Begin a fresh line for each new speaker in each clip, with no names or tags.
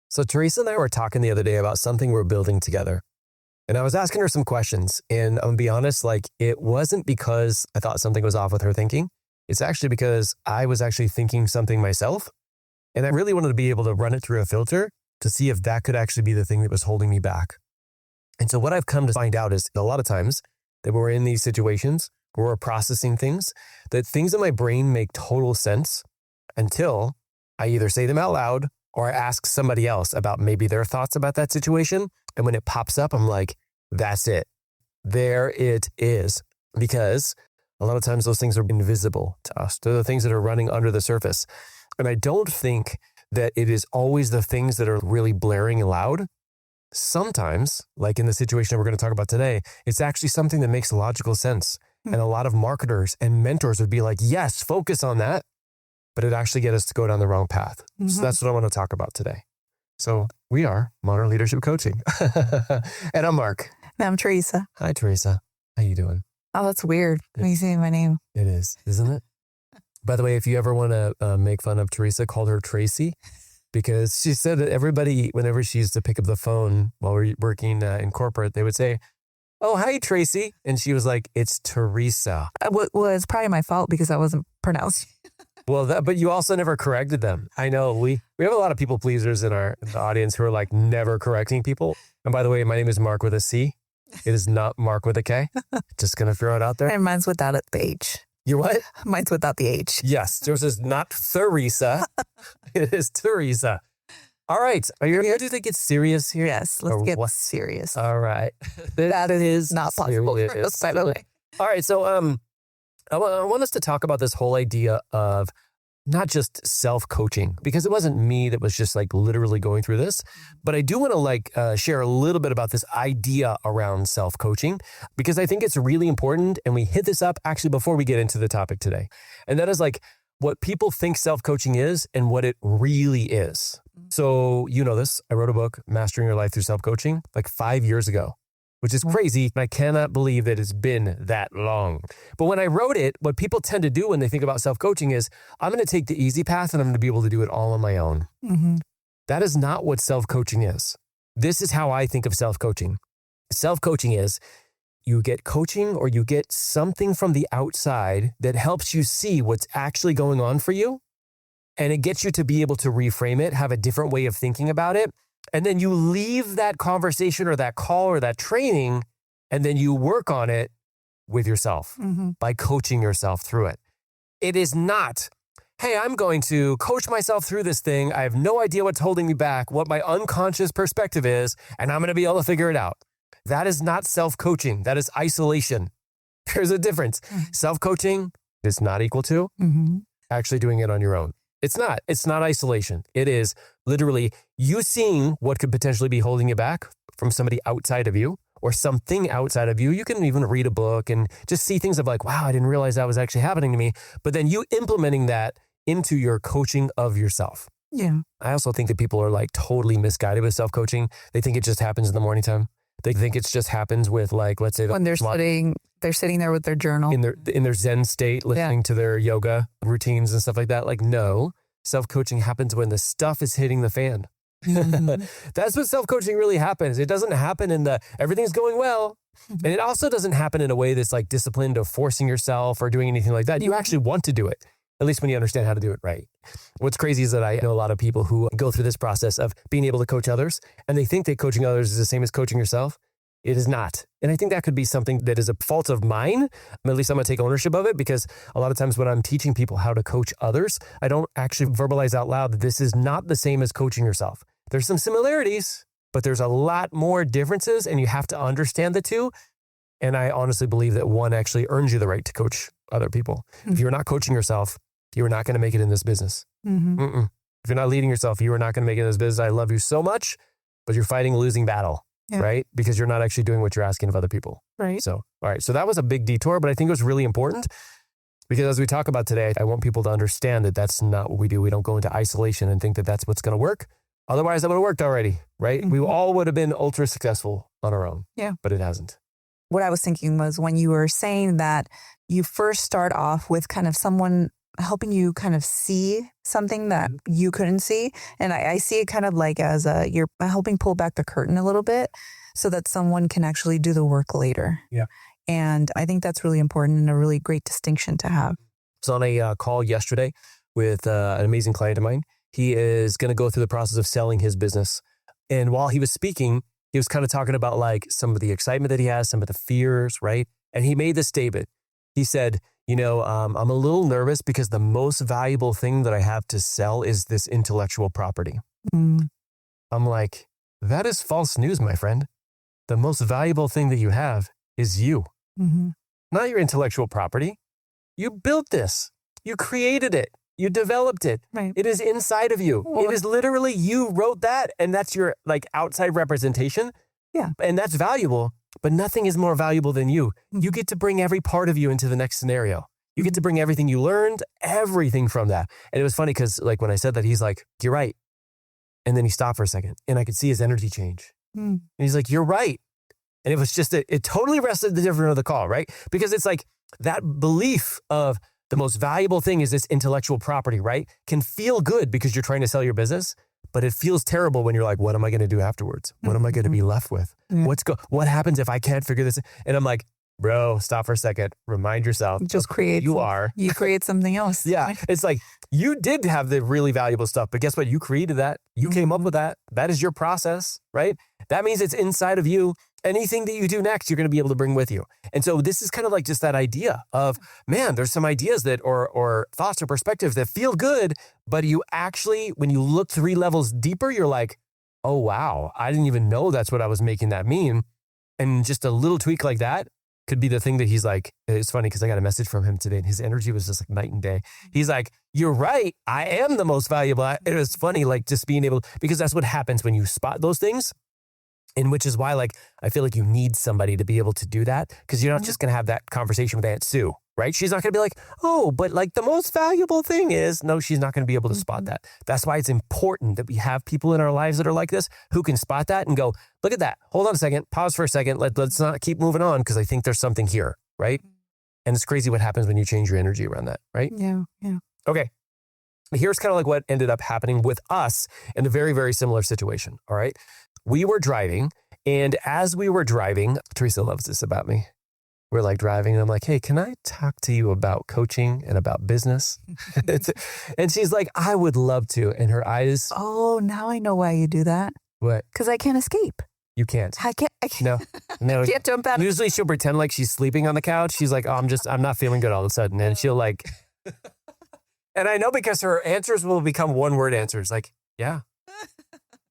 So Teresa and I were talking the other day about something we're building together. And I was asking her some questions. And I'm gonna be honest, it wasn't because I thought something was off with her thinking. It's actually because I was actually thinking something myself. And I really wanted to be able to run it through a filter to see if that could actually be the thing that was holding me back. And so what I've come to find out is a lot of times that we're in these situations where we're processing things, that things in my brain make total sense until I either say them out loud or I ask somebody else about maybe their thoughts about that situation. And when it pops up, I'm like, that's it. There it is. Because a lot of times those things are invisible to us. They're the things that are running under the surface. And I don't think that it is always the things that are really blaring loud. Sometimes, like in the situation we're going to talk about today, it's actually something that makes logical sense. And a lot of marketers and mentors would be like, yes, focus on that. But it actually get us to go down the wrong path. So that's what I want to talk about today. So we are Modern Leadership Coaching. And I'm Mark.
And I'm Teresa.
Hi, Teresa. How you doing?
Oh, that's weird. When you say my name.
It is, isn't it? By the way, if you ever want to make fun of Teresa, call her Tracy. Because she said that everybody, whenever she used to pick up the phone while we're working in corporate, they would say, oh, hi, Tracy. And she was like, it's Teresa.
Well, it's probably my fault because I wasn't pronouncing.
Well, but you also never corrected them. I know we have a lot of people pleasers in the audience who are like never correcting people. And by the way, my name is Mark with a C. It is not Mark with a K. Just going to throw it out there.
And mine's without the H.
You're what?
Mine's without the H.
Yes. Yours is not Teresa. It is Teresa. All right. Are you ready to get serious here?
Yes. Let's get serious.
All right. That it is
not possible for us, by the way.
All right. So I want us to talk about this whole idea of not just self-coaching, because it wasn't me that was just like literally going through this, but I do want to share a little bit about this idea around self-coaching, because I think it's really important. And we hit this up actually before we get into the topic today. And that is like what people think self-coaching is and what it really is. So you know this, I wrote a book, Mastering Your Life Through Self-Coaching, like 5 years ago, which is crazy. And I cannot believe that it's been that long. But when I wrote it, what people tend to do when they think about self-coaching is, I'm going to take the easy path and I'm going to be able to do it all on my own. That is not what self-coaching is. This is how I think of self-coaching. Self-coaching is you get coaching or you get something from the outside that helps you see what's actually going on for you. And it gets you to be able to reframe it, have a different way of thinking about it. And then you leave that conversation or that call or that training, and then you work on it with yourself by coaching yourself through it. It is not, hey, I'm going to coach myself through this thing. I have no idea what's holding me back, what my unconscious perspective is, and I'm going to be able to figure it out. That is not self-coaching. That is isolation. There's a difference. Self-coaching is not equal to actually doing it on your own. It's not. It's not isolation. It is literally you seeing what could potentially be holding you back from somebody outside of you or something outside of you. You can even read a book and just see things of like, wow, I didn't realize that was actually happening to me. But then you implementing that into your coaching of yourself.
Yeah.
I also think that people are like totally misguided with self-coaching. They think it just happens in the morning time. They think it just happens with like, let's say
when they're sitting there with their journal
in their Zen state, listening to their yoga routines and stuff like that. Like, no, self-coaching happens when the stuff is hitting the fan. That's what self-coaching really happens. It doesn't happen in everything's going well. And it also doesn't happen in a way that's like disciplined or forcing yourself or doing anything like that. You actually want to do it, at least when you understand how to do it right. What's crazy is that I know a lot of people who go through this process of being able to coach others, and they think that coaching others is the same as coaching yourself. It is not. And I think that could be something that is a fault of mine. At least I'm going to take ownership of it, because a lot of times when I'm teaching people how to coach others, I don't actually verbalize out loud that this is not the same as coaching yourself. There's some similarities, but there's a lot more differences, and you have to understand the two. And I honestly believe that one actually earns you the right to coach other people. If you're not coaching yourself, you are not going to make it in this business. If you're not leading yourself, you are not going to make it in this business. I love you so much, but you're fighting a losing battle. Yeah. Right? Because you're not actually doing what you're asking of other people.
Right.
So, all right. So that was a big detour, but I think it was really important, because as we talk about today, I want people to understand that that's not what we do. We don't go into isolation and think that that's what's going to work. Otherwise, that would have worked already, right? We all would have been ultra successful on our own.
Yeah.
But it hasn't.
What I was thinking was when you were saying that you first start off with kind of someone helping you kind of see something that you couldn't see. And I see it kind of like as you're helping pull back the curtain a little bit so that someone can actually do the work later.
Yeah.
And I think that's really important and a really great distinction to have.
I was on a call yesterday with an amazing client of mine. He is going to go through the process of selling his business. And while he was speaking, he was kind of talking about like some of the excitement that he has, some of the fears, right? And he made this statement. He said, I'm a little nervous because the most valuable thing that I have to sell is this intellectual property.
Mm.
I'm like, that is false news, my friend. The most valuable thing that you have is you, not your intellectual property. You built this. You created it. You developed it.
Right.
It is inside of you. It is literally you wrote that, and that's your like outside representation.
Yeah.
And that's valuable, but nothing is more valuable than you. You get to bring every part of you into the next scenario. You get to bring everything you learned, everything from that. And it was funny because like when I said that, he's like, you're right. And then he stopped for a second and I could see his energy change. And he's like, you're right. And it was just, it totally arrested the difference of the call, right? Because it's like that belief of the most valuable thing is this intellectual property, right? Can feel good because you're trying to sell your business, but it feels terrible when you're like, what am I going to do afterwards? What am I going to be left with? What happens if I can't figure this? And I'm like, bro, stop for a second. Remind yourself.
Just create. You create something else.
Yeah. It's like you did have the really valuable stuff, but guess what? You created that. You came up with that. That is your process, right? That means it's inside of you. Anything that you do next, you're going to be able to bring with you. And so this is kind of like just that idea of, man, there's some ideas that or thoughts or perspectives that feel good, but you actually, when you look 3 levels deeper, you're like, oh, wow, I didn't even know that's what I was making that mean. And just a little tweak like that could be the thing that he's like, it's funny because I got a message from him today and his energy was just like night and day. He's like, you're right. I am the most valuable. It was funny, like just being able, because that's what happens when you spot those things. And which is why, like, I feel like you need somebody to be able to do that because you're not just going to have that conversation with Aunt Sue, right? She's not going to be like, oh, but like the most valuable thing is, no, she's not going to be able to spot that. That's why it's important that we have people in our lives that are like this who can spot that and go, look at that. Hold on a second. Pause for a second. Let's not keep moving on because I think there's something here, right? And it's crazy what happens when you change your energy around that, right?
Yeah.
Okay. Here's kind of like what ended up happening with us in a very, very similar situation, all right? We were driving, and as we were driving, Teresa loves this about me. We're like driving, and I'm like, hey, can I talk to you about coaching and about business? And she's like, I would love to. And her eyes.
Oh, now I know why you do that.
What?
Because I can't escape.
You can't.
I can't.
No.
I can't jump out.
Usually she'll pretend like she's sleeping on the couch. She's like, oh, I'm not feeling good all of a sudden. And she'll like, and I know because her answers will become 1-word answers. Like, yeah,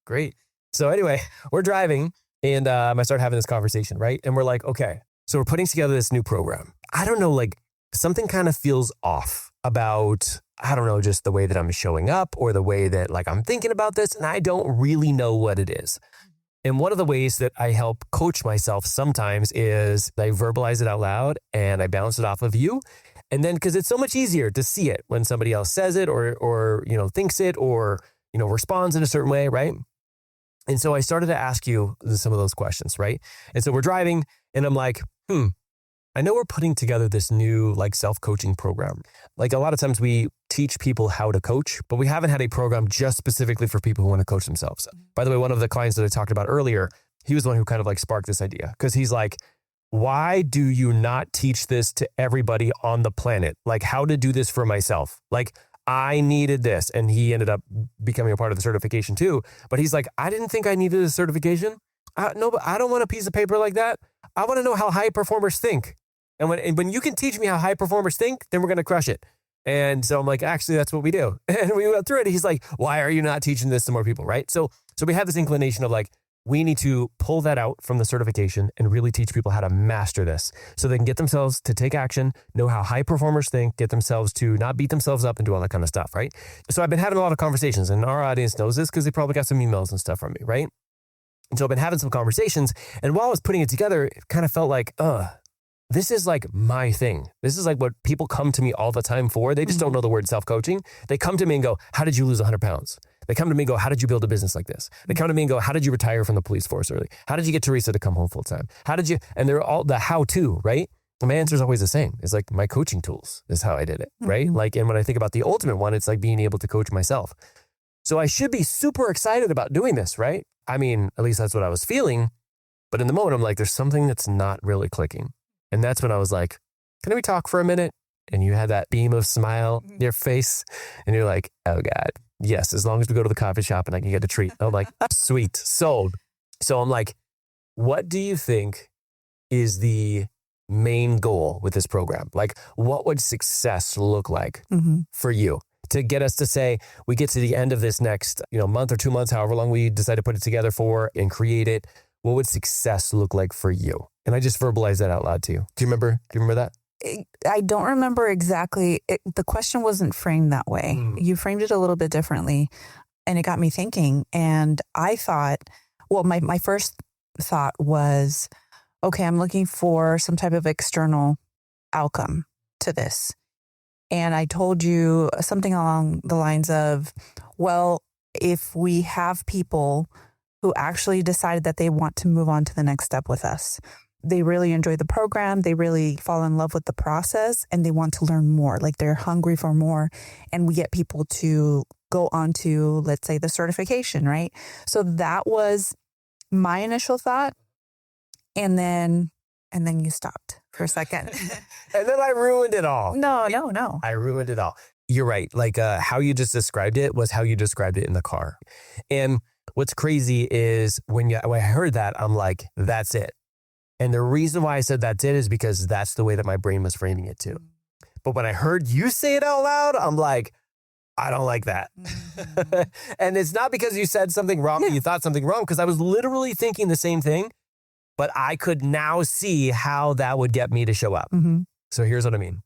great. So anyway, we're driving and I start having this conversation, right? And we're like, okay, so we're putting together this new program. I don't know, like something kind of feels off about, I don't know, just the way that I'm showing up or the way that like I'm thinking about this. And I don't really know what it is. And one of the ways that I help coach myself sometimes is I verbalize it out loud and I bounce it off of you. And then, because it's so much easier to see it when somebody else says it or thinks it or, responds in a certain way, right? And so I started to ask you some of those questions, right? And so we're driving and I'm like, I know we're putting together this new like self-coaching program. Like a lot of times we teach people how to coach, but we haven't had a program just specifically for people who want to coach themselves. By the way, one of the clients that I talked about earlier, he was the one who kind of like sparked this idea because he's like, why do you not teach this to everybody on the planet? Like how to do this for myself? Like I needed this. And he ended up becoming a part of the certification too. But he's like, I didn't think I needed a certification. No, but I don't want a piece of paper like that. I want to know how high performers think. And when you can teach me how high performers think, then we're going to crush it. And so I'm like, actually, that's what we do. And we went through it. He's like, why are you not teaching this to more people? Right. So we have this inclination of like, we need to pull that out from the certification and really teach people how to master this so they can get themselves to take action, know how high performers think, get themselves to not beat themselves up and do all that kind of stuff, right? So I've been having a lot of conversations and our audience knows this because they probably got some emails and stuff from me, right? And so I've been having some conversations and while I was putting it together, it kind of felt like, this is like my thing. This is like what people come to me all the time for. They just don't know the word self-coaching. They come to me and go, how did you lose 100 pounds? They come to me and go, how did you build a business like this? They come to me and go, how did you retire from the police force early? How did you get Teresa to come home full time? How did you, and they're all the how to, right? my answer is always the same. It's like my coaching tools is how I did it, right? Like, and when I think about the ultimate one, it's like being able to coach myself. So I should be super excited about doing this, right? I mean, at least that's what I was feeling. But in the moment, I'm like, there's something that's not really clicking. And that's when I was like, can we talk for a minute? And you had that beam of smile in your face. And you're like, oh God, yes, as long as we go to the coffee shop and I can get a treat. I'm like, sweet, sold. So I'm like, what do you think is the main goal with this program? Like, what would success look like for you to get us to say, we get to the end of this next, month or 2 months, however long we decide to put it together for and create it? What would success look like for you? And I just verbalized that out loud to you. Do you remember that?
I don't remember exactly. The question wasn't framed that way. You framed it a little bit differently, and it got me thinking. And I thought, well, my first thought was, okay, I'm looking for some type of external outcome to this. And I told you something along the lines of, well, if we have people who actually decided that they want to move on to the next step with us, they really enjoy the program, they really fall in love with the process, and they want to learn more, like they're hungry for more. And we get people to go on to, let's say, the certification, right? So that was my initial thought. And then you stopped for a second.
And then I ruined it all.
No.
I ruined it all. You're right. Like how you just described it was how you described it in the car. And what's crazy is when I heard that, I'm like, that's it. And the reason why I said that's it is because that's the way that my brain was framing it too. But when I heard you say it out loud, I'm like, I don't like that. And it's not because you said something wrong, you thought something wrong, because I was literally thinking the same thing, but I could now see how that would get me to show up. So here's what I mean.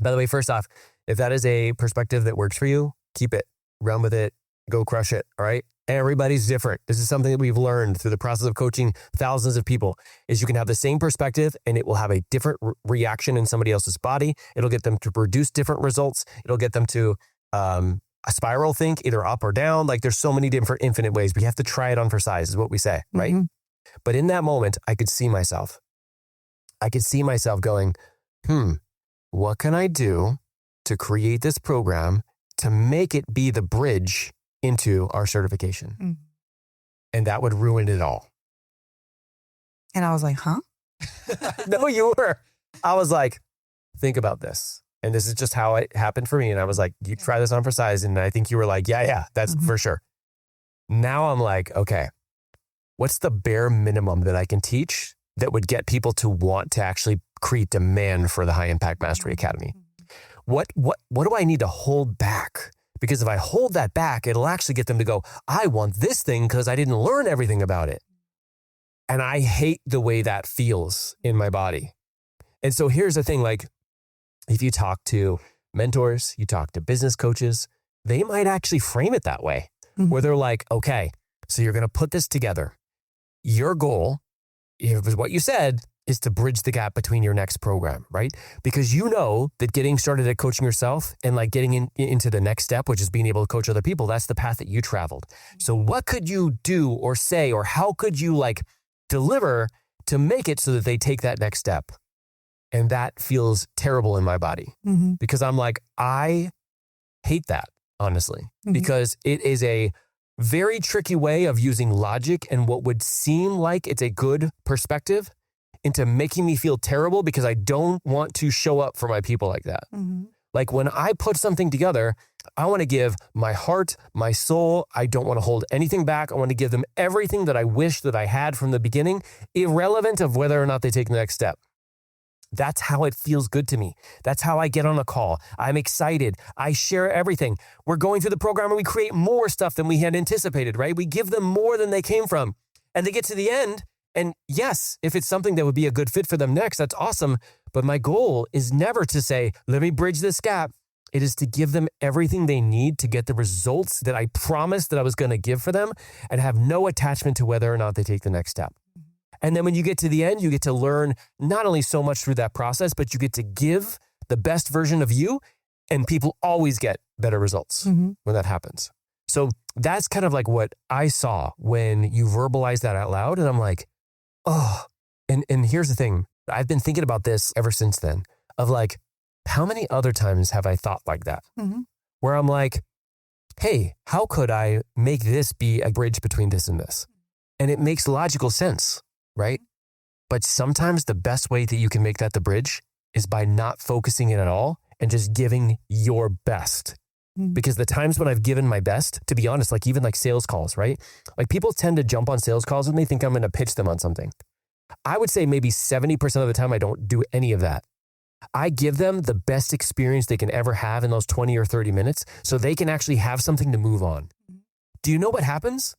By the way, first off, if that is a perspective that works for you, keep it, run with it, go crush it. All right. Everybody's different. This is something that we've learned through the process of coaching thousands of people is you can have the same perspective and it will have a different reaction in somebody else's body. It'll get them to produce different results. It'll get them to a spiral think either up or down. Like there's so many different infinite ways, but you have to try it on for size is what we say, right? But in that moment, I could see myself. I could see myself going, what can I do to create this program to make it be the bridge into our certification? And that would ruin it all.
And I was like, huh?
No, you were. I was like, think about this. And this is just how it happened for me. And I was like, you try this on for size. And I think you were like, yeah, that's for sure. Now I'm like, okay, what's the bare minimum that I can teach that would get people to want to actually create demand for the High Impact Mastery Academy? What do I need to hold back? Because if I hold that back, it'll actually get them to go, I want this thing because I didn't learn everything about it. And I hate the way that feels in my body. And so here's the thing, like if you talk to mentors, you talk to business coaches, they might actually frame it that way, where they're like, okay, so you're going to put this together. Your goal, it was what you said, is to bridge the gap between your next program, right? Because you know that getting started at coaching yourself and like getting into the next step, which is being able to coach other people, that's the path that you traveled. So what could you do or say, or how could you like deliver to make it so that they take that next step? And that feels terrible in my body because I'm like, I hate that, honestly, because it is a very tricky way of using logic and what would seem like it's a good perspective into making me feel terrible because I don't want to show up for my people like that. Like when I put something together, I want to give my heart, my soul. I don't want to hold anything back. I want to give them everything that I wish that I had from the beginning, irrelevant of whether or not they take the next step. That's how it feels good to me. That's how I get on a call. I'm excited. I share everything. We're going through the program and we create more stuff than we had anticipated, right? We give them more than they came from. And they get to the end. And yes, if it's something that would be a good fit for them next, that's awesome. But my goal is never to say, let me bridge this gap. It is to give them everything they need to get the results that I promised that I was going to give for them and have no attachment to whether or not they take the next step. And then when you get to the end, you get to learn not only so much through that process, but you get to give the best version of you, and people always get better results when that happens. So that's kind of like what I saw when you verbalize that out loud. And I'm like, oh, and here's the thing. I've been thinking about this ever since then of like, how many other times have I thought like that?
Mm-hmm.
Where I'm like, hey, how could I make this be a bridge between this and this? And it makes logical sense, right? But sometimes the best way that you can make that the bridge is by not focusing it at all and just giving your best. Because the times when I've given my best, to be honest, like even like sales calls, right? Like people tend to jump on sales calls with me, think I'm going to pitch them on something. I would say maybe 70% of the time I don't do any of that. I give them the best experience they can ever have in those 20 or 30 minutes so they can actually have something to move on. Do you know what happens?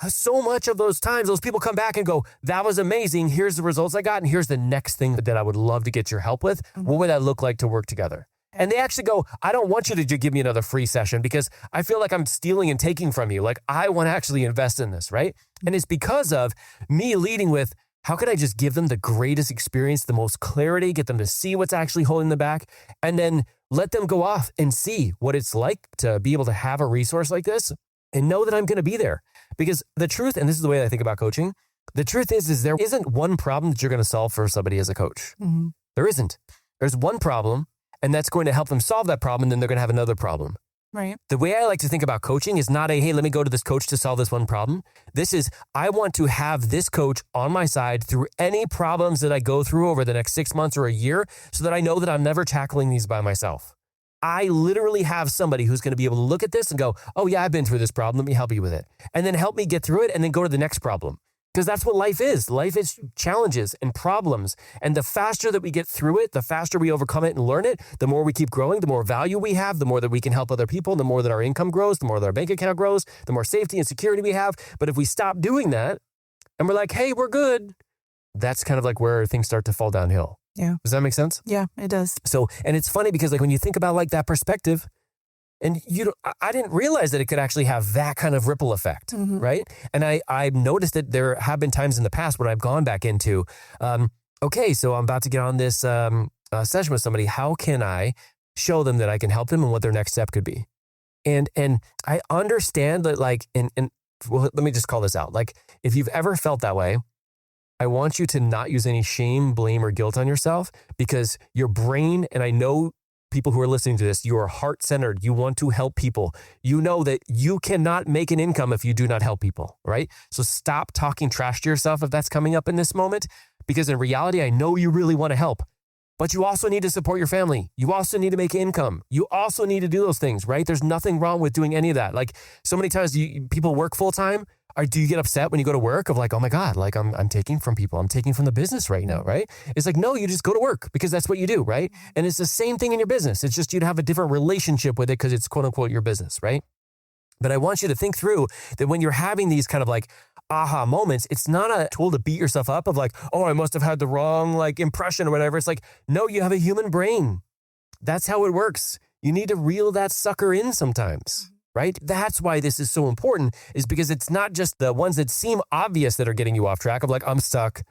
So much of those times, those people come back and go, that was amazing. Here's the results I got. And here's the next thing that I would love to get your help with. What would that look like to work together? And they actually go, I don't want you to give me another free session because I feel like I'm stealing and taking from you. Like I want to actually invest in this, right? And it's because of me leading with, how can I just give them the greatest experience, the most clarity, get them to see what's actually holding them back, and then let them go off and see what it's like to be able to have a resource like this and know that I'm going to be there. Because the truth, and this is the way I think about coaching, the truth is there isn't one problem that you're going to solve for somebody as a coach.
Mm-hmm.
There isn't. There's one problem, and that's going to help them solve that problem, and then they're going to have another problem.
Right.
The way I like to think about coaching is not hey, let me go to this coach to solve this one problem. This is, I want to have this coach on my side through any problems that I go through over the next 6 months or a year so that I know that I'm never tackling these by myself. I literally have somebody who's going to be able to look at this and go, oh yeah, I've been through this problem. Let me help you with it. And then help me get through it and then go to the next problem. Because that's what life is. Life is challenges and problems. And the faster that we get through it, the faster we overcome it and learn it, the more we keep growing, the more value we have, the more that we can help other people, the more that our income grows, the more that our bank account grows, the more safety and security we have. But if we stop doing that and we're like, hey, we're good, that's kind of like where things start to fall downhill.
Yeah.
Does that make sense?
Yeah, it does.
So, and it's funny because like when you think about like that perspective, and I didn't realize that it could actually have that kind of ripple effect, right? And I've noticed that there have been times in the past when I've gone back into, okay, so I'm about to get on this session with somebody. How can I show them that I can help them and what their next step could be? And I understand that like, and well, let me just call this out. Like if you've ever felt that way, I want you to not use any shame, blame, or guilt on yourself because your brain, and I know people who are listening to this, you are heart-centered. You want to help people. You know that you cannot make an income if you do not help people, right? So stop talking trash to yourself if that's coming up in this moment, because in reality, I know you really want to help, but you also need to support your family. You also need to make income. You also need to do those things, right? There's nothing wrong with doing any of that. Like so many times people work full-time. Or do you get upset when you go to work of like, oh my God, like I'm taking from people. I'm taking from the business right now, right? It's like, no, you just go to work because that's what you do, right? And it's the same thing in your business. It's just you'd have a different relationship with it because it's quote unquote your business, right? But I want you to think through that when you're having these kind of like aha moments, it's not a tool to beat yourself up of like, oh, I must have had the wrong like impression or whatever. It's like, no, you have a human brain. That's how it works. You need to reel that sucker in sometimes. Right? That's why this is so important, is because it's not just the ones that seem obvious that are getting you off track of like, I'm stuck.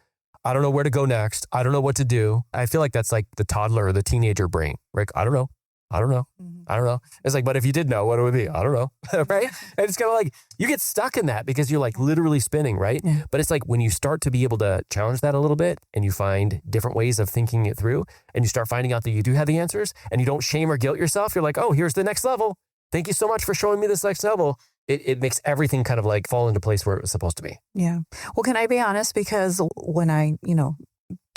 I don't know where to go next. I don't know what to do. I feel like that's like the toddler or the teenager brain, right? I don't know. I don't know. I don't know. It's like, but if you did know, what it would be? I don't know. Right? And it's kind of like, you get stuck in that because you're like literally spinning, right?
Yeah.
But it's like when you start to be able to challenge that a little bit and you find different ways of thinking it through and you start finding out that you do have the answers and you don't shame or guilt yourself. You're like, oh, here's the next level. Thank you so much for showing me this next level. It makes everything kind of like fall into place where it was supposed to be.
Yeah. Well, can I be honest? Because when I,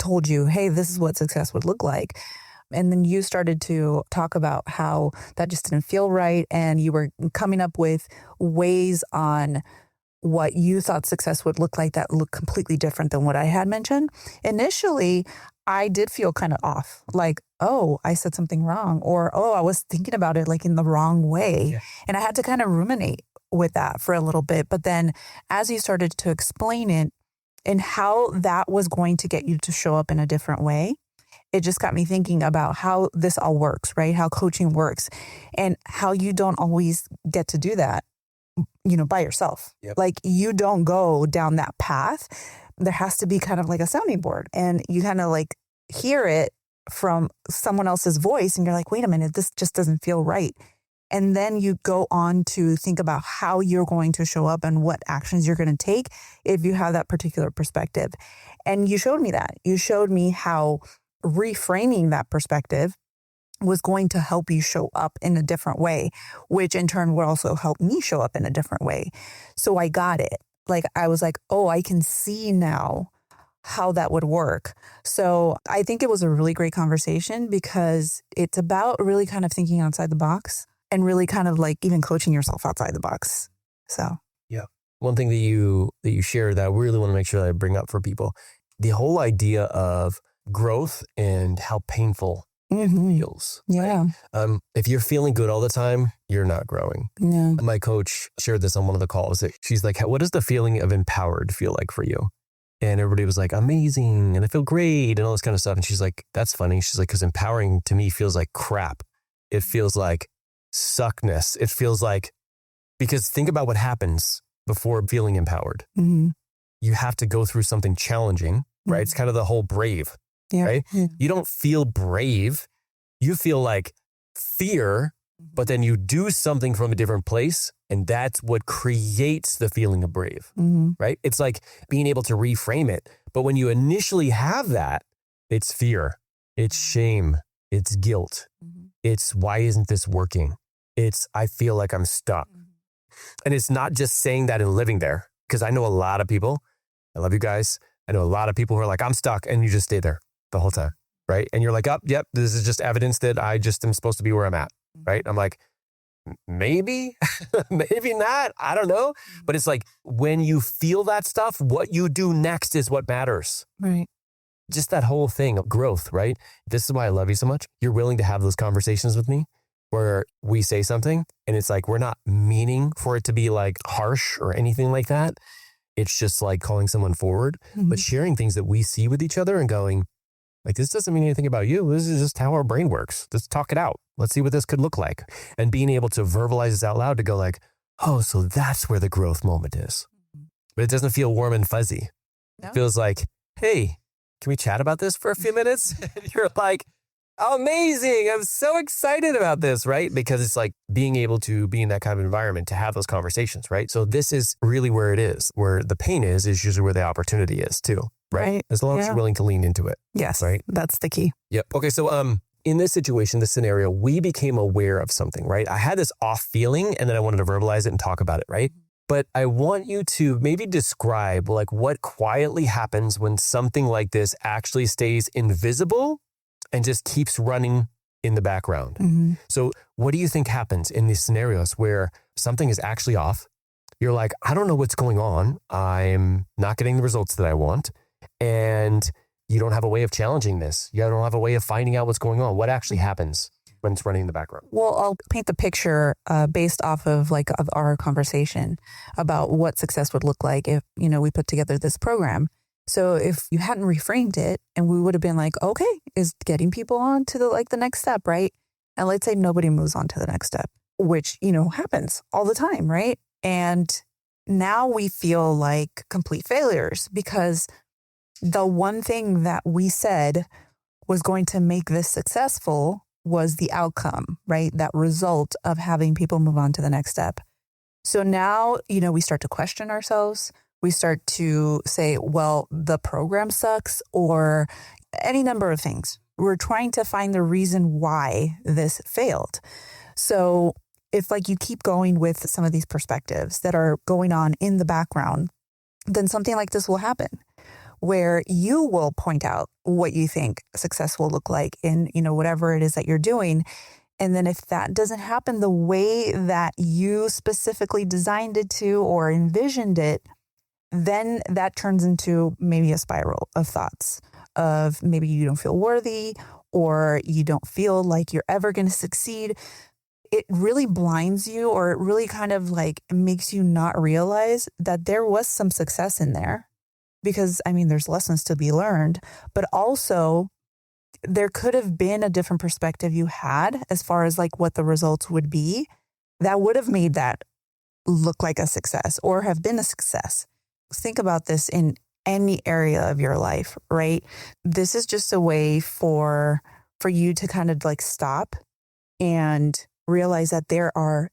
told you, hey, this is what success would look like. And then you started to talk about how that just didn't feel right. And you were coming up with ways on what you thought success would look like that looked completely different than what I had mentioned. Initially, I did feel kind of off, like, oh, I said something wrong, or, oh, I was thinking about it like in the wrong way.
Yeah.
And I had to kind of ruminate with that for a little bit. But then as you started to explain it and how that was going to get you to show up in a different way, it just got me thinking about how this all works, right? How coaching works and how you don't always get to do that, by yourself.
Yep.
Like you don't go down that path. There has to be kind of like a sounding board and you kind of like hear it from someone else's voice and you're like, wait a minute, this just doesn't feel right. And then you go on to think about how you're going to show up and what actions you're going to take if you have that particular perspective. And you showed me that. You showed me how reframing that perspective was going to help you show up in a different way, which in turn would also help me show up in a different way. So I got it. Like, I was like, oh, I can see now how that would work. So I think it was a really great conversation because it's about really kind of thinking outside the box and really kind of like even coaching yourself outside the box. So,
yeah. One thing that you shared that I really want to make sure that I bring up for people, the whole idea of growth and how painful it feels.
Yeah.
Right? If you're feeling good all the time, you're not growing.
Yeah.
My coach shared this on one of the calls. She's like, what does the feeling of empowered feel like for you? And everybody was like, amazing. And I feel great and all this kind of stuff. And she's like, that's funny. She's like, because empowering to me feels like crap. It feels like suckness. It feels like, because think about what happens before feeling empowered.
Mm-hmm.
You have to go through something challenging, right? It's kind of the whole brave, right? Yeah. You don't feel brave. You feel like fear, but then you do something from a different place. And that's what creates the feeling of brave, right? It's like being able to reframe it. But when you initially have that, it's fear, it's shame, it's guilt. It's why isn't this working? It's I feel like I'm stuck. And it's not just saying that and living there. Because I know a lot of people, I love you guys. I know a lot of people who are like, I'm stuck. And you just stay there the whole time, right? And you're like, oh, yep, this is just evidence that I just am supposed to be where I'm at, right? I'm like, maybe, maybe not. I don't know. But it's like when you feel that stuff, what you do next is what matters.
Right.
Just that whole thing of growth, right? This is why I love you so much. You're willing to have those conversations with me where we say something and it's like, we're not meaning for it to be like harsh or anything like that. It's just like calling someone forward, but sharing things that we see with each other and going like, this doesn't mean anything about you. This is just how our brain works. Let's talk it out. Let's see what this could look like. And being able to verbalize this out loud to go like, oh, so that's where the growth moment is. But it doesn't feel warm and fuzzy. No. It feels like, hey, can we chat about this for a few minutes? And you're like, amazing. I'm so excited about this, right? Because it's like being able to be in that kind of environment to have those conversations, right? So this is really where it is. Where the pain is usually where the opportunity is too, right? As long as you're willing to lean into it.
Yes.
Right.
That's the key.
Yep. Okay. So in this situation, this scenario, we became aware of something, right? I had this off feeling and then I wanted to verbalize it and talk about it, right? But I want you to maybe describe like what quietly happens when something like this actually stays invisible and just keeps running in the background. So what do you think happens in these scenarios where something is actually off? You're like, I don't know what's going on. I'm not getting the results that I want. And you don't have a way of challenging this. You don't have a way of finding out what's going on. What actually happens when it's running in the background?
Well, I'll paint the picture based off of of our conversation about what success would look like if, we put together this program. So if you hadn't reframed it and we would have been like, okay, is getting people on to the next step, right? And let's say nobody moves on to the next step, which, happens all the time, right? And now we feel like complete failures because the one thing that we said was going to make this successful was the outcome, right? That result of having people move on to the next step. So now, we start to question ourselves. We start to say, well, the program sucks or any number of things. We're trying to find the reason why this failed. So if you keep going with some of these perspectives that are going on in the background, then something like this will happen where you will point out what you think success will look like in, whatever it is that you're doing. And then if that doesn't happen the way that you specifically designed it to or envisioned it, then that turns into maybe a spiral of thoughts of maybe you don't feel worthy or you don't feel like you're ever going to succeed. It really blinds you or it really kind of makes you not realize that there was some success in there because, there's lessons to be learned, but also there could have been a different perspective you had as far as what the results would be that would have made that look like a success or have been a success. Think about this in any area of your life, right? This is just a way for you to kind of stop and realize that there are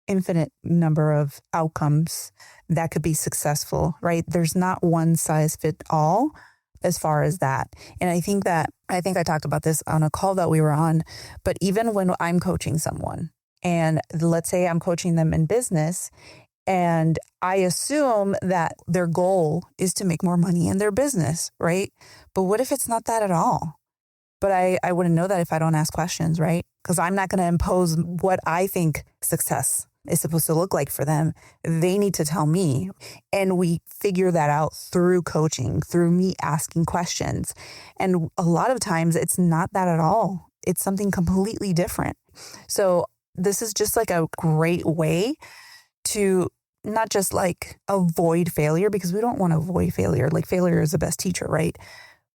infinite number of outcomes that could be successful, right? There's not one size fit all as far as that. And I think I talked about this on a call that we were on, but even when I'm coaching someone and let's say I'm coaching them in business and I assume that their goal is to make more money in their business, right? But what if it's not that at all? But I wouldn't know that if I don't ask questions, right? Because I'm not going to impose what I think success is supposed to look like for them. They need to tell me. And we figure that out through coaching, through me asking questions. And a lot of times it's not that at all. It's something completely different. So this is just like a great way to not just like avoid failure, because we don't want to avoid failure. Like failure is the best teacher, right?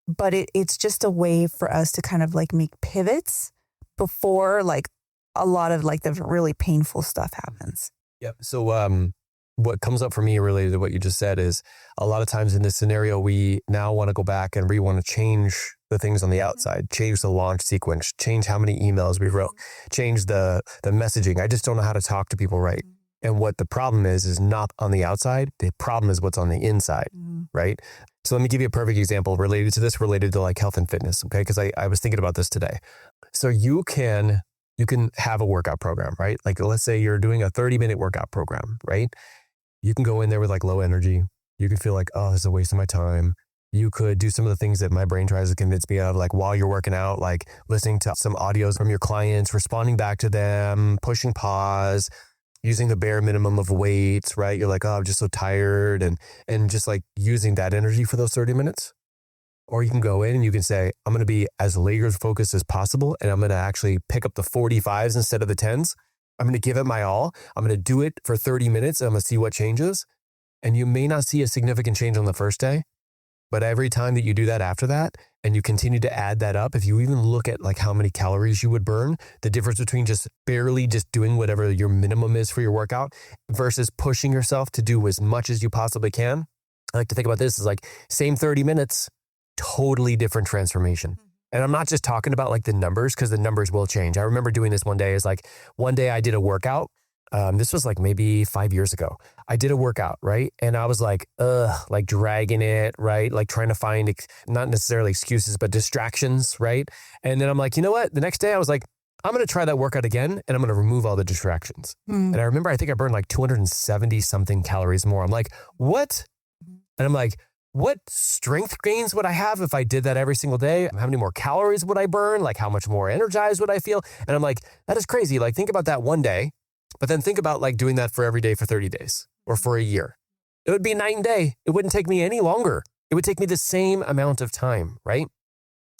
But it's just a way for us to kind of like make pivots before like a lot of like the really painful stuff happens.
Yep. So what comes up for me related to what you just said is a lot of times in this scenario, we now want to go back and we want to change the things on the outside, change the launch sequence, change how many emails we wrote, change the messaging. I just don't know how to talk to people right. And what the problem is not on the outside. The problem is what's on the inside, right? So let me give you a perfect example related to like health and fitness, okay? Because I was thinking about this today. So you can have a workout program, right? Like let's say you're doing a 30-minute workout program, right? You can go in there with like low energy. You can feel like, oh, this is a waste of my time. You could do some of the things that my brain tries to convince me of, like while you're working out, like listening to some audios from your clients, responding back to them, pushing pause, using the bare minimum of weights, right? You're like, oh, I'm just so tired and just like using that energy for those 30 minutes. Or you can go in and you can say, I'm going to be as laser focused as possible. And I'm going to actually pick up the 45s instead of the 10s. I'm going to give it my all. I'm going to do it for 30 minutes. And I'm going to see what changes. And you may not see a significant change on the first day, but every time that you do that after that, and you continue to add that up, if you even look at like how many calories you would burn, the difference between just barely just doing whatever your minimum is for your workout versus pushing yourself to do as much as you possibly can. I like to think about this as like same 30 minutes, totally different transformation. And I'm not just talking about like the numbers, because the numbers will change. I remember doing this one day. Is like one day I did a workout. This was like maybe 5 years ago. I did a workout, right? And I was like, like dragging it, right? Like trying to find not necessarily excuses, but distractions, right? And then I'm like, you know what? The next day I was like, I'm going to try that workout again and I'm going to remove all the distractions. And I remember, I think I burned like 270 something calories more. I'm like, what? And I'm like, what strength gains would I have if I did that every single day? How many more calories would I burn? Like how much more energized would I feel? And I'm like, that is crazy. Like think about that one day. But then think about like doing that for every day for 30 days or for a year. It would be night and day. It wouldn't take me any longer. It would take me the same amount of time, right?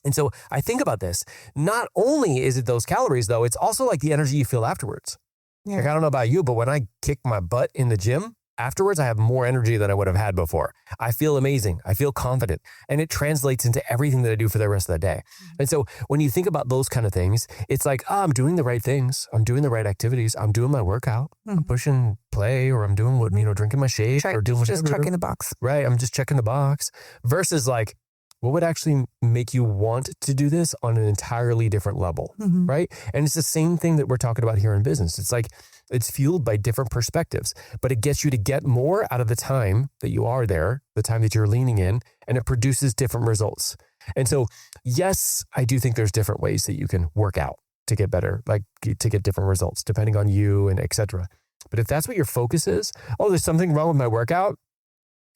And so I think about this. Not only is it those calories though, it's also like the energy you feel afterwards.
Yeah.
Like I don't know about you, but when I kick my butt in the gym, afterwards I have more energy than I would have had before. I feel amazing. I feel confident. And it translates into everything that I do for the rest of the day. And so when you think about those kind of things, it's like, oh, I'm doing the right things. I'm doing the right activities. I'm doing my workout. I'm pushing play, or I'm doing what, drinking my shake or doing whatever.
Just checking the box.
Right. I'm just checking the box versus like, what would actually make you want to do this on an entirely different level, right? And it's the same thing that we're talking about here in business. It's like, it's fueled by different perspectives, but it gets you to get more out of the time that you are there, the time that you're leaning in, and it produces different results. And so, yes, I do think there's different ways that you can work out to get better, like to get different results, depending on you and et cetera. But if that's what your focus is, oh, there's something wrong with my workout,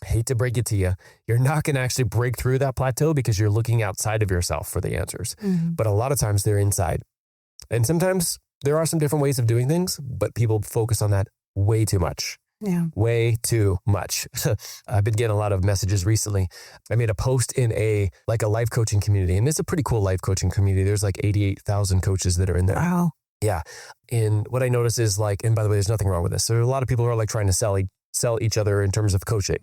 hate to break it to you, you're not going to actually break through that plateau because you're looking outside of yourself for the answers. But a lot of times they're inside. And sometimes there are some different ways of doing things, but people focus on that way too much.
Yeah.
Way too much. I've been getting a lot of messages recently. I made a post in a life coaching community, and it's a pretty cool life coaching community. There's like 88,000 coaches that are in there.
Wow.
Yeah. And what I notice is like, and by the way, there's nothing wrong with this. So a lot of people who are like trying to sell each other in terms of coaching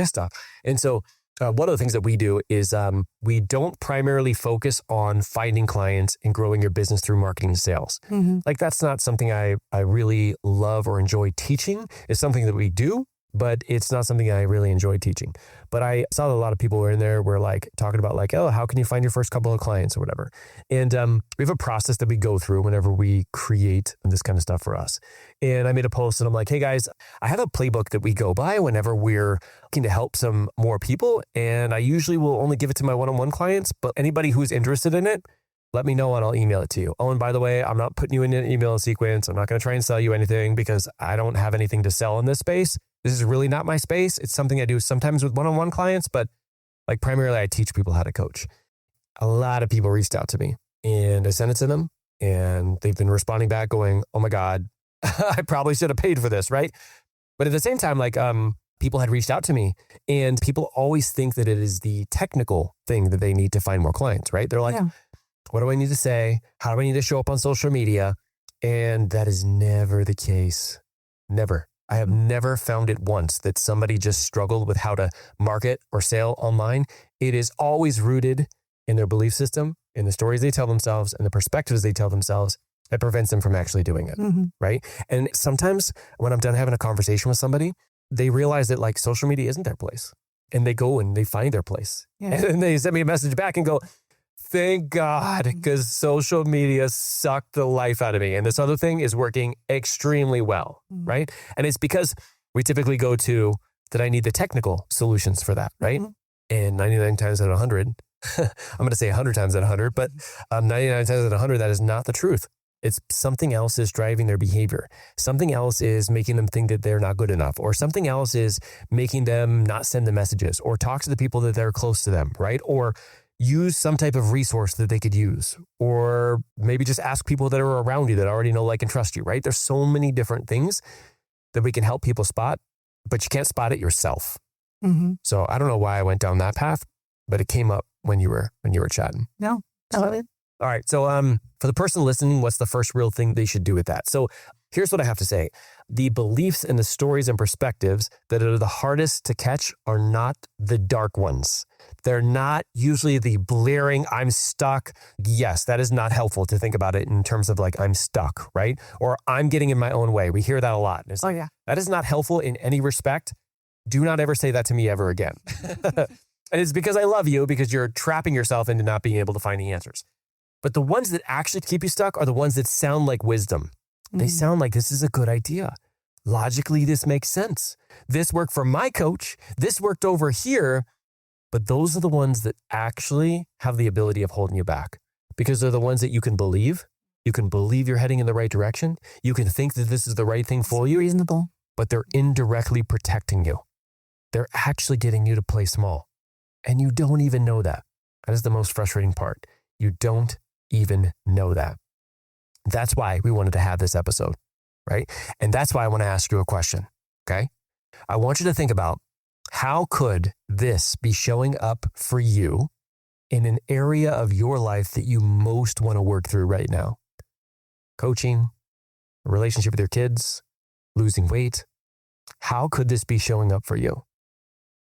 stuff. And so one of the things that we do is we don't primarily focus on finding clients and growing your business through marketing and sales. Like that's not something I really love or enjoy teaching. It's something that we do, but it's not something I really enjoy teaching. But I saw that a lot of people were in there were like talking about like, oh, how can you find your first couple of clients or whatever? And we have a process that we go through whenever we create this kind of stuff for us. And I made a post and I'm like, hey guys, I have a playbook that we go by whenever we're looking to help some more people. And I usually will only give it to my one-on-one clients, but anybody who's interested in it, let me know and I'll email it to you. Oh, and by the way, I'm not putting you in an email sequence. I'm not going to try and sell you anything because I don't have anything to sell in this space. This is really not my space. It's something I do sometimes with one-on-one clients, but like primarily I teach people how to coach. A lot of people reached out to me and I sent it to them and they've been responding back going, oh my God, I probably should have paid for this, right? But at the same time, like people had reached out to me and people always think that it is the technical thing that they need to find more clients, right? They're like, what do I need to say? How do I need to show up on social media? And that is never the case. Never. I have never found it once that somebody just struggled with how to market or sell online. It is always rooted in their belief system, in the stories they tell themselves and the perspectives they tell themselves that prevents them from actually doing it, right? And sometimes when I'm done having a conversation with somebody, they realize that like social media isn't their place. And they go and they find their place. Yeah. And then they send me a message back and go, thank God, because social media sucked the life out of me. And this other thing is working extremely well, right? And it's because we typically go to that I need the technical solutions for that, right? And 99 times out of 100, I'm going to say 100 times out of 100, but 99 times out of 100, that is not the truth. It's something else is driving their behavior. Something else is making them think that they're not good enough, or something else is making them not send the messages or talk to the people that they're close to them, right? Or use some type of resource that they could use, or maybe just ask people that are around you that already know, like, and trust you, right? There's so many different things that we can help people spot, but you can't spot it yourself. So I don't know why I went down that path, but it came up when you were chatting.
No, I love it.
All right. So for the person listening, what's the first real thing they should do with that? So here's what I have to say. The beliefs and the stories and perspectives that are the hardest to catch are not the dark ones. They're not usually the blaring, I'm stuck. Yes, that is not helpful to think about it in terms of like, I'm stuck, right? Or I'm getting in my own way. We hear that a lot. That is not helpful in any respect. Do not ever say that to me ever again. And it's because I love you, because you're trapping yourself into not being able to find the answers. But the ones that actually keep you stuck are the ones that sound like wisdom. They sound like this is a good idea. Logically, this makes sense. This worked for my coach. This worked over here. But those are the ones that actually have the ability of holding you back, because they're the ones that you can believe. You can believe you're heading in the right direction. You can think that this is the right thing for you.
Reasonable.
But they're indirectly protecting you. They're actually getting you to play small. And you don't even know that. That is the most frustrating part. You don't even know that. That's why we wanted to have this episode, right? And that's why I want to ask you a question, okay? I want you to think about, how could this be showing up for you in an area of your life that you most want to work through right now? Coaching, a relationship with your kids, losing weight. How could this be showing up for you?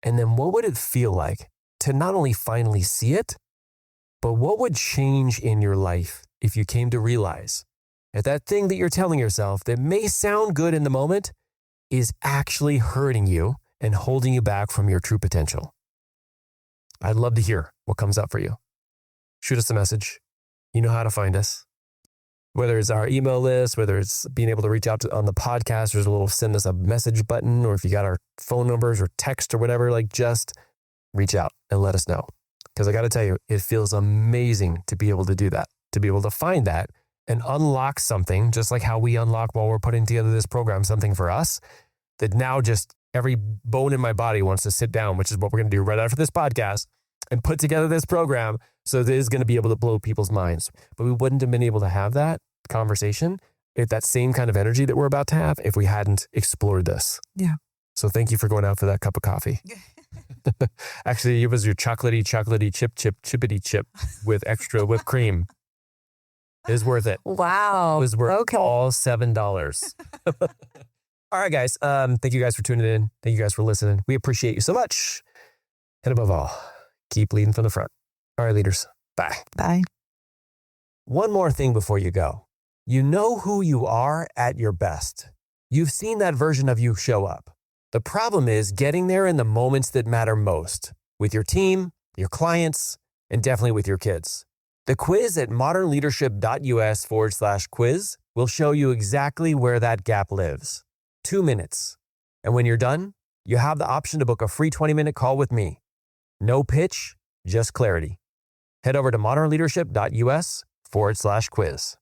And then what would it feel like to not only finally see it, but what would change in your life if you came to realize that that thing that you're telling yourself that may sound good in the moment is actually hurting you and holding you back from your true potential? I'd love to hear what comes up for you. Shoot us a message. You know how to find us. Whether it's our email list, whether it's being able to reach out on the podcast, there's a little send us a message button, or if you got our phone numbers or text or whatever, like just reach out and let us know. Because I got to tell you, it feels amazing to be able to do that, to be able to find that and unlock something, just like how we unlock while we're putting together this program, something for us that now just every bone in my body wants to sit down, which is what we're going to do right after this podcast, and put together this program so that it is going to be able to blow people's minds. But we wouldn't have been able to have that conversation with that same kind of energy that we're about to have if we hadn't explored this.
Yeah.
So thank you for going out for that cup of coffee. Actually, it was your chocolatey chippity chip with extra whipped cream. It was worth it.
Wow.
It was worth all $7. All right, guys. Thank you guys for tuning in. Thank you guys for listening. We appreciate you so much. And above all, keep leading from the front. All right, leaders. Bye.
Bye.
One more thing before you go. You know who you are at your best. You've seen that version of you show up. The problem is getting there in the moments that matter most, with your team, your clients, and definitely with your kids. The quiz at modernleadership.us/quiz will show you exactly where that gap lives. 2 minutes. And when you're done, you have the option to book a free 20-minute call with me. No pitch, just clarity. Head over to modernleadership.us/quiz.